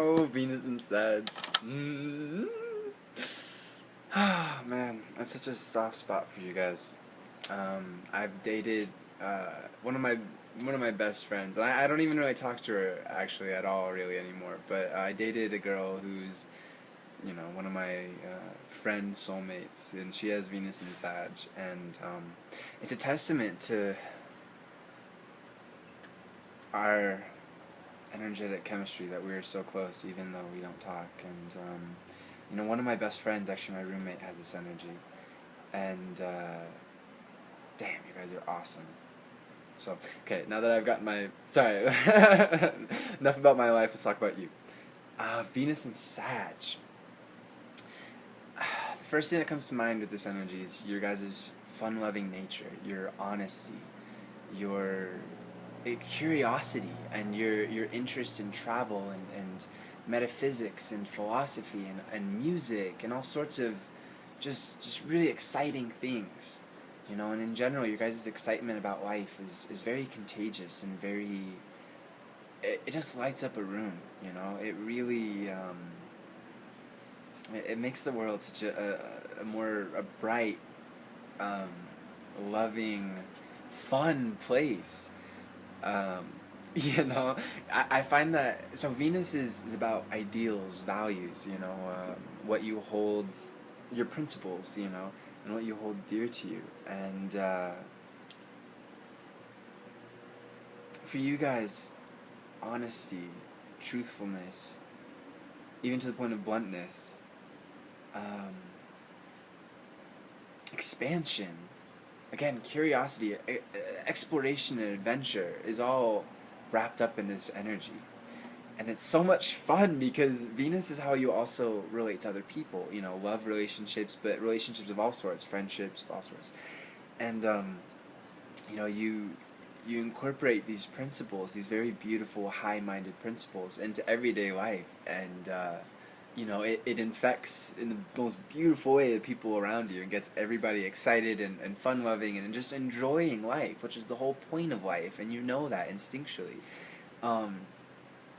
Oh, Venus and Sag. Ah, man, I have such a soft spot for you guys. I've dated uh, one of my one of my best friends, and I don't even really talk to her actually at all really anymore. But I dated a girl who's one of my friend soulmates, and she has Venus in Sag, and it's a testament to our energetic chemistry that we are so close, even though we don't talk. And one of my best friends, actually my roommate, has this energy, and damn, you guys are awesome. So, okay, now that I've gotten my... Sorry. Enough about my life, let's talk about you. Venus and Sag. The first thing that comes to mind with this energy is your guys' fun-loving nature, your honesty, your curiosity, and your interest in travel and metaphysics and philosophy and music and all sorts of just really exciting things. And in general, your guys' excitement about life is very contagious and very... It just lights up a room, It really... it makes the world such a more bright, loving, fun place. Um, I find that... So Venus is about ideals, values, what you hold, your principles, and what you hold dear to you. And for you guys, honesty, truthfulness, even to the point of bluntness, expansion, again, curiosity, exploration, and adventure is all wrapped up in this energy. And it's so much fun because Venus is how you also relate to other people, love relationships, but relationships of all sorts, friendships of all sorts. And, you incorporate these principles, these very beautiful, high-minded principles into everyday life. And, it infects in the most beautiful way the people around you and gets everybody excited and fun-loving and just enjoying life, which is the whole point of life, and you know that instinctually.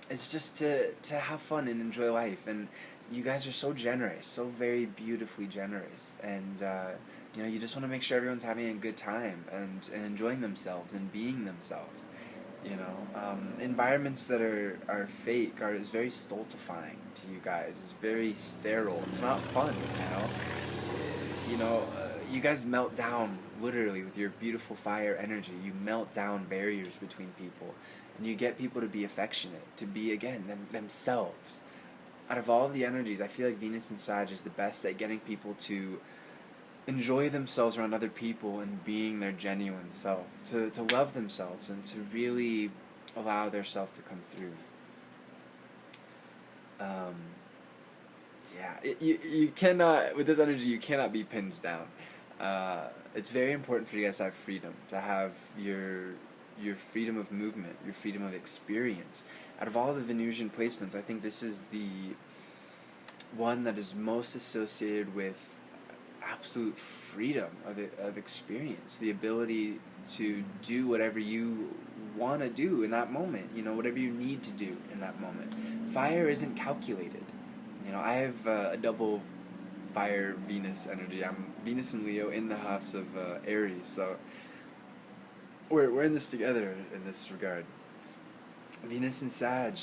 It's just to have fun and enjoy life, and you guys are so generous, so very beautifully generous, and you just want to make sure everyone's having a good time and enjoying themselves and being themselves. Environments that are fake is very stultifying to you guys. It's very sterile. It's not fun. You guys melt down literally with your beautiful fire energy. You melt down barriers between people, and you get people to be affectionate, to be again themselves. Out of all the energies, I feel like Venus and Sag is the best at getting people to enjoy themselves around other people and being their genuine self, to love themselves and to really allow their self to come through. You cannot, with this energy, you cannot be pinned down. It's very important for you guys to have freedom, to have your freedom of movement, your freedom of experience. Out of all the Venusian placements, I think this is the one that is most associated with absolute freedom of experience, the ability to do whatever you want to do in that moment, whatever you need to do in that moment. Fire isn't calculated. I have a double fire Venus energy. I'm Venus and Leo in the house of Aries, so we're in this together in this regard. Venus and Sag,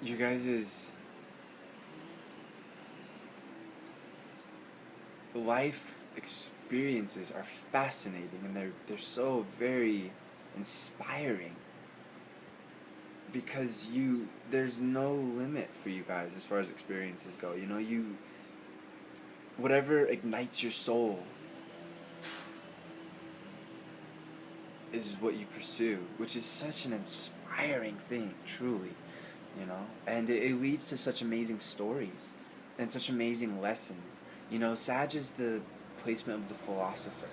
you guys' life experiences are fascinating, and they're so very inspiring, because there's no limit for you guys as far as experiences go. Whatever ignites your soul is what you pursue, which is such an inspiring thing, truly. And it leads to such amazing stories and such amazing lessons. Sag is the placement of the philosopher.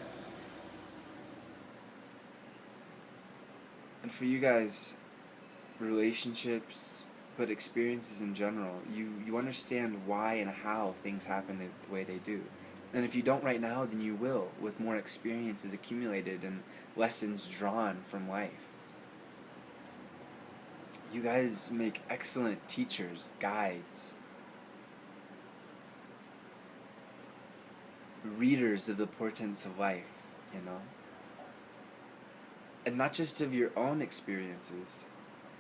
And for you guys, relationships, but experiences in general, you understand why and how things happen the way they do. And if you don't right now, then you will, with more experiences accumulated and lessons drawn from life. You guys make excellent teachers, guides, readers of the portents of life, you know? And not just of your own experiences,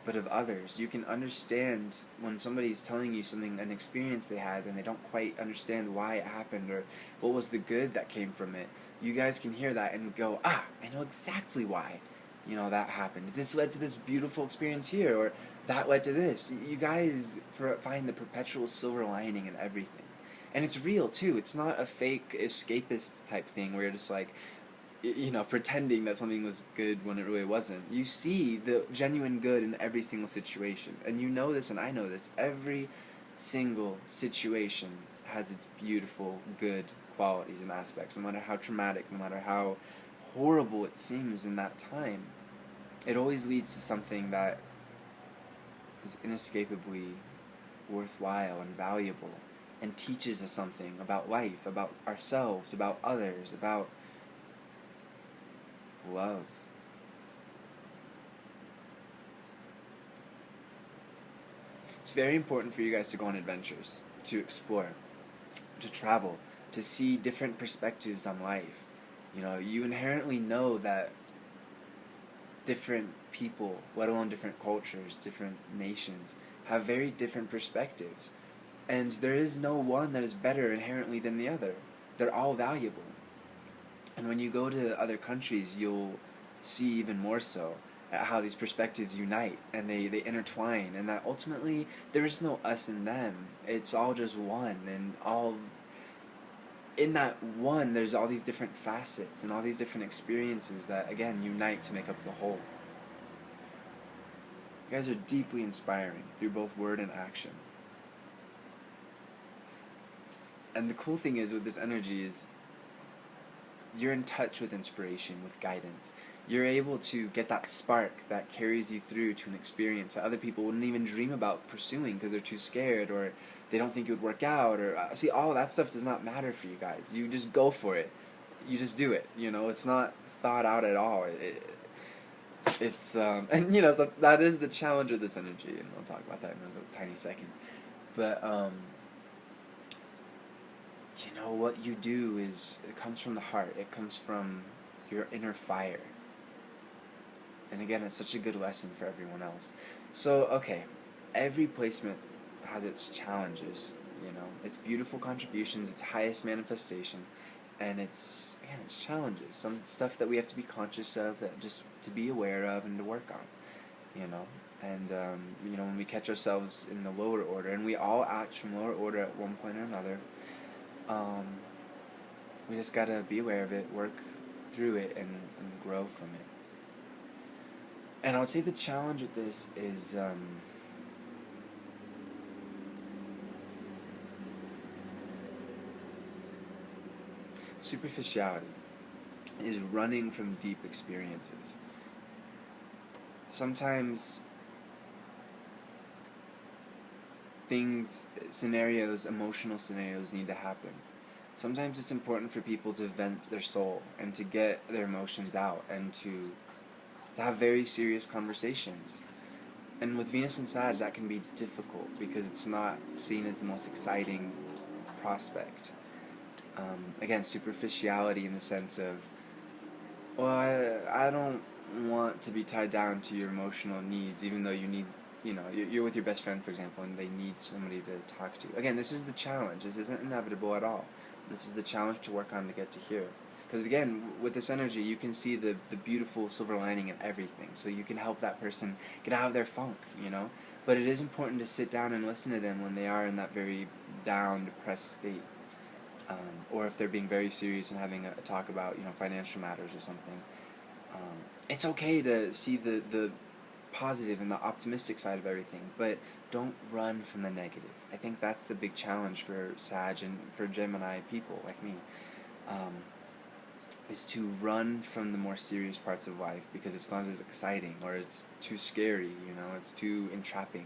but of others. You can understand when somebody's telling you something, an experience they had, and they don't quite understand why it happened or what was the good that came from it. You guys can hear that and go, ah, I know exactly why, that happened. This led to this beautiful experience here, or that led to this. You guys find the perpetual silver lining in everything. And it's real, too. It's not a fake escapist type thing where you're just like, pretending that something was good when it really wasn't. You see the genuine good in every single situation. And you know this, and I know this. Every single situation has its beautiful, good qualities and aspects, no matter how traumatic, no matter how horrible it seems in that time. It always leads to something that is inescapably worthwhile and valuable, and teaches us something about life, about ourselves, about others, about love. It's very important for you guys to go on adventures, to explore, to travel, to see different perspectives on life. You inherently know that different people, let alone different cultures, different nations, have very different perspectives. And there is no one that is better inherently than the other. They're all valuable. And when you go to other countries, you'll see even more so how these perspectives unite and they intertwine, and that ultimately there is no us and them. It's all just one, and in that one there's all these different facets and all these different experiences that, again, unite to make up the whole. You guys are deeply inspiring through both word and action. And the cool thing is with this energy is you're in touch with inspiration, with guidance. You're able to get that spark that carries you through to an experience that other people wouldn't even dream about pursuing because they're too scared, or they don't think it would work out, or see, all that stuff does not matter for you guys. You just go for it. You just do it. It's not thought out at all. It's and so that is the challenge with this energy, and I'll talk about that in a tiny second. But what you do is, it comes from the heart. It comes from your inner fire. And again, it's such a good lesson for everyone else. So, okay, every placement has its challenges, its beautiful contributions, its highest manifestation, and its challenges. Some stuff that we have to be conscious of, that just to be aware of and to work on, And, when we catch ourselves in the lower order, and we all act from lower order at one point or another, we just gotta be aware of it, work through it, and grow from it. And I would say the challenge with this is superficiality, is running from deep experiences. Sometimes emotional scenarios need to happen. Sometimes it's important for people to vent their soul and to get their emotions out and to have very serious conversations. And with Venus and Sag, that can be difficult because it's not seen as the most exciting prospect. Again, superficiality in the sense of, well, I don't want to be tied down to your emotional needs, even though you need, you're with your best friend, for example, and they need somebody to talk to. Again, this is the challenge. This isn't inevitable at all. This is the challenge to work on to get to here. Because again, with this energy, you can see the beautiful silver lining in everything. So you can help that person get out of their funk, But it is important to sit down and listen to them when they are in that very down, depressed state. Or if they're being very serious and having a talk about, financial matters or something. It's okay to see the positive and the optimistic side of everything, but don't run from the negative. I think that's the big challenge for Sag and for Gemini people like me. Is to run from the more serious parts of life because it's not as exciting, or it's too scary, it's too entrapping.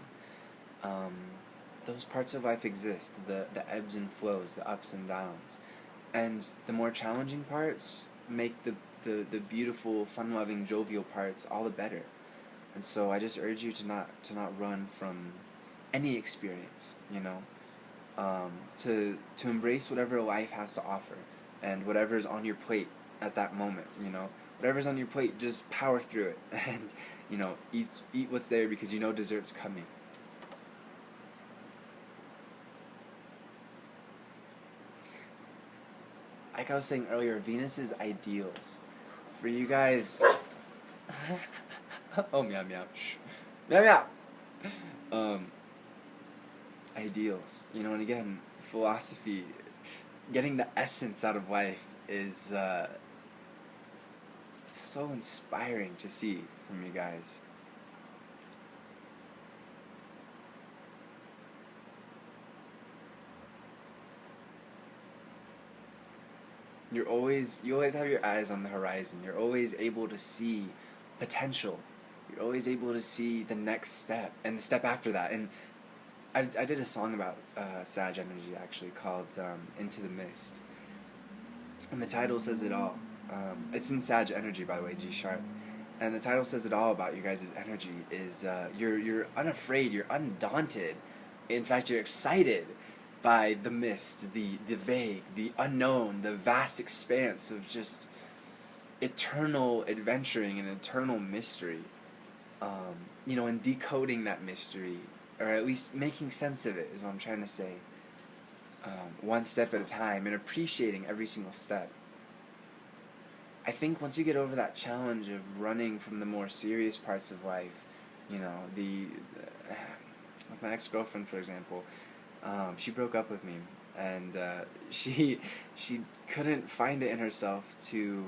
Those parts of life exist, the ebbs and flows, the ups and downs. And the more challenging parts make the beautiful, fun-loving, jovial parts all the better. And so I just urge you to not run from any experience, to embrace whatever life has to offer, and whatever's on your plate at that moment. Whatever's on your plate, just power through it, and eat what's there, because dessert's coming. Like I was saying earlier, Venus's ideals for you guys. Oh, meow meow. Shh. Meow meow. Ideals. And again, philosophy, getting the essence out of life is so inspiring to see from you guys. You always have your eyes on the horizon. You're always able to see potential. You're always able to see the next step and the step after that. And I did a song about Sag energy, actually, called Into the Mist. And the title says it all. It's in Sag energy, by the way, G sharp. And the title says it all about you guys' energy. Is you're unafraid, you're undaunted. In fact, you're excited by the mist, the vague, the unknown, the vast expanse of just eternal adventuring and eternal mystery. And decoding that mystery, or at least making sense of it, is what I'm trying to say. One step at a time, and appreciating every single step. I think once you get over that challenge of running from the more serious parts of life, with my ex-girlfriend, for example, she broke up with me, and she couldn't find it in herself to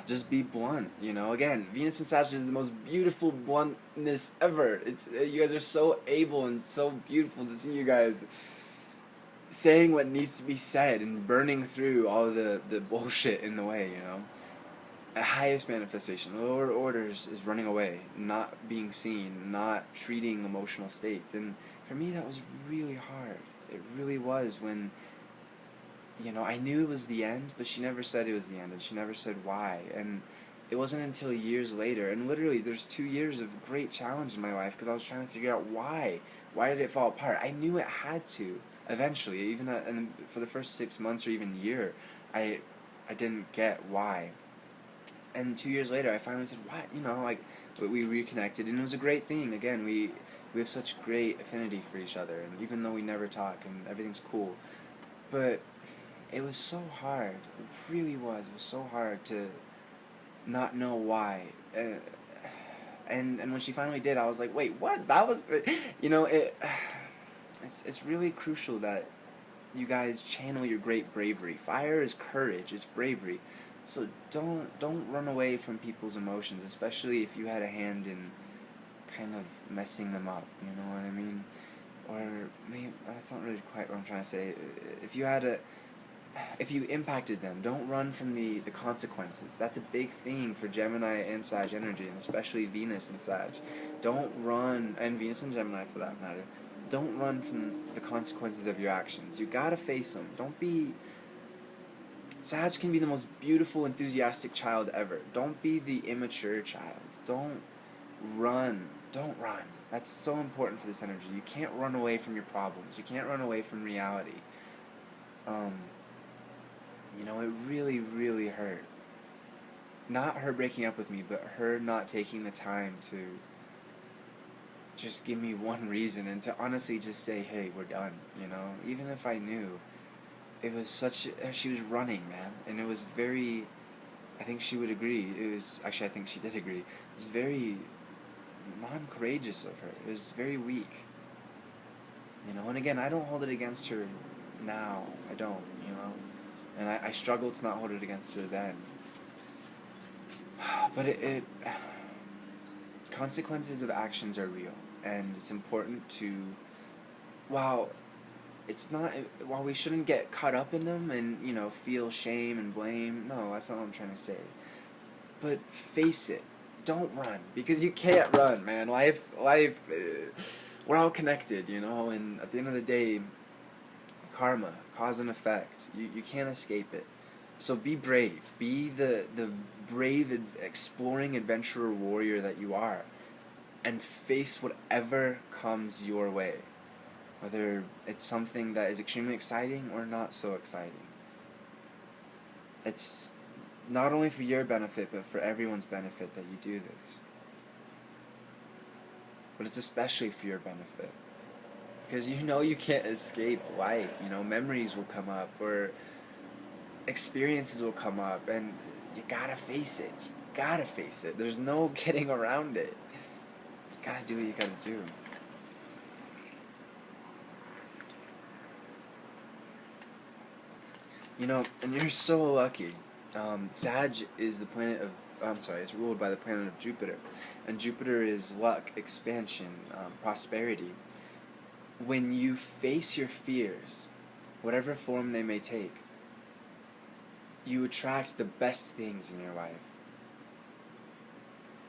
just be blunt. Again, Venus and Sagittarius is the most beautiful bluntness ever. You guys are so able and so beautiful to see you guys saying what needs to be said and burning through all the bullshit in the way. The highest manifestation, lower orders, is running away, not being seen, not treating emotional states. And for me, that was really hard. It really was, when I knew it was the end, but she never said it was the end, and she never said why. And it wasn't until years later, and literally there's 2 years of great challenge in my life, because I was trying to figure out why. Why did it fall apart? I knew it had to, eventually. Even and for the first 6 months or even year, I didn't get why. And 2 years later, I finally said, what? We reconnected, and it was a great thing. Again, we have such great affinity for each other, and even though we never talk, and everything's cool. But it was so hard. It really was. It was so hard to not know why. And when she finally did, I was like, wait, what? That was... It's really crucial that you guys channel your great bravery. Fire is courage. It's bravery. So don't run away from people's emotions, especially if you had a hand in kind of messing them up. You know what I mean? Or maybe that's not really quite what I'm trying to say. If you impacted them, don't run from the consequences. That's a big thing for Gemini and Sag energy, and especially Venus and Sag. Don't run, and Venus and Gemini for that matter. Don't run from the consequences of your actions. You gotta face them. Don't be... Sag can be the most beautiful, enthusiastic child ever. Don't be the immature child. Don't run. Don't run. That's so important for this energy. You can't run away from your problems. You can't run away from reality. It really, really hurt. Not her breaking up with me, but her not taking the time to just give me one reason, and to honestly just say, hey, we're done, Even if I knew, it was she was running, man, and it was very, I think she would agree, I think she did agree, it was very non-courageous of her. It was very weak, and again, I don't hold it against her now. I don't, and I struggled to not hold it against her then. But consequences of actions are real, and it's important to, while we shouldn't get caught up in them and, feel shame and blame, no, that's not what I'm trying to say. But face it. Don't run, because you can't run, man. Life, we're all connected, and at the end of the day, karma, cause and effect. You can't escape it. So be brave. Be the brave, exploring adventurer warrior that you are, and face whatever comes your way. Whether it's something that is extremely exciting or not so exciting. It's not only for your benefit, but for everyone's benefit that you do this. But it's especially for your benefit. Because you know you can't escape life. You know, memories will come up, or experiences will come up, and you gotta face it. You gotta face it. There's no getting around it. You gotta do what you gotta do. You know, and you're so lucky. Sag is the planet of, it's ruled by the planet of Jupiter. And Jupiter is luck, expansion, prosperity. When you face your fears, whatever form they may take, you attract the best things in your life.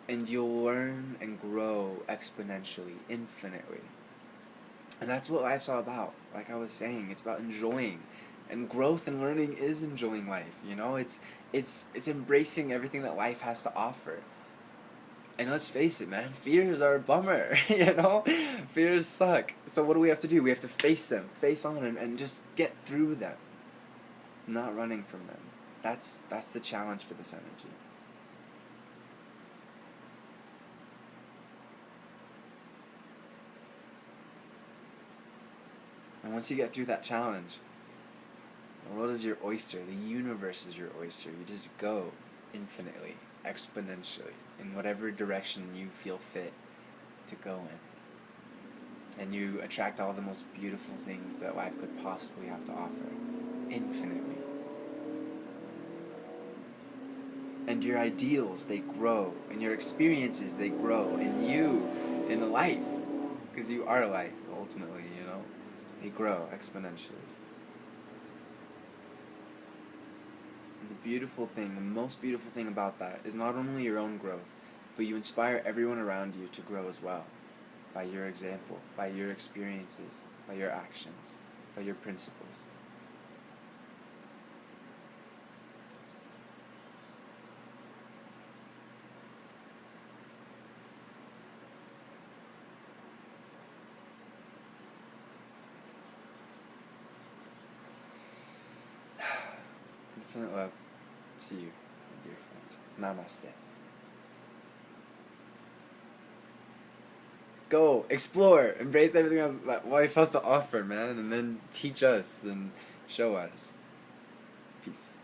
And you'll learn and grow exponentially, infinitely. And that's what life's all about. Like I was saying, it's about enjoying. And growth and learning is enjoying life, you know? It's embracing everything that life has to offer. And let's face it, man, fears are a bummer, you know? Fears suck. So what do we have to do? We have to face them, face on them, and just get through them. Not running from them. That's the challenge for this energy. And once you get through that challenge, the world is your oyster. The universe is your oyster. You just go infinitely, exponentially, in whatever direction you feel fit to go in. And you attract all the most beautiful things that life could possibly have to offer, infinitely. And your ideals, they grow. And your experiences, they grow. And you, in life, because you are life, ultimately, you know, they grow exponentially. The beautiful thing, the most beautiful thing about that is not only your own growth, but you inspire everyone around you to grow as well. By your example, by your experiences, by your actions, by your principles. Infinite love to you, my dear friend. Namaste. Go, explore, embrace everything else that life has to offer, man, and then teach us and show us. Peace.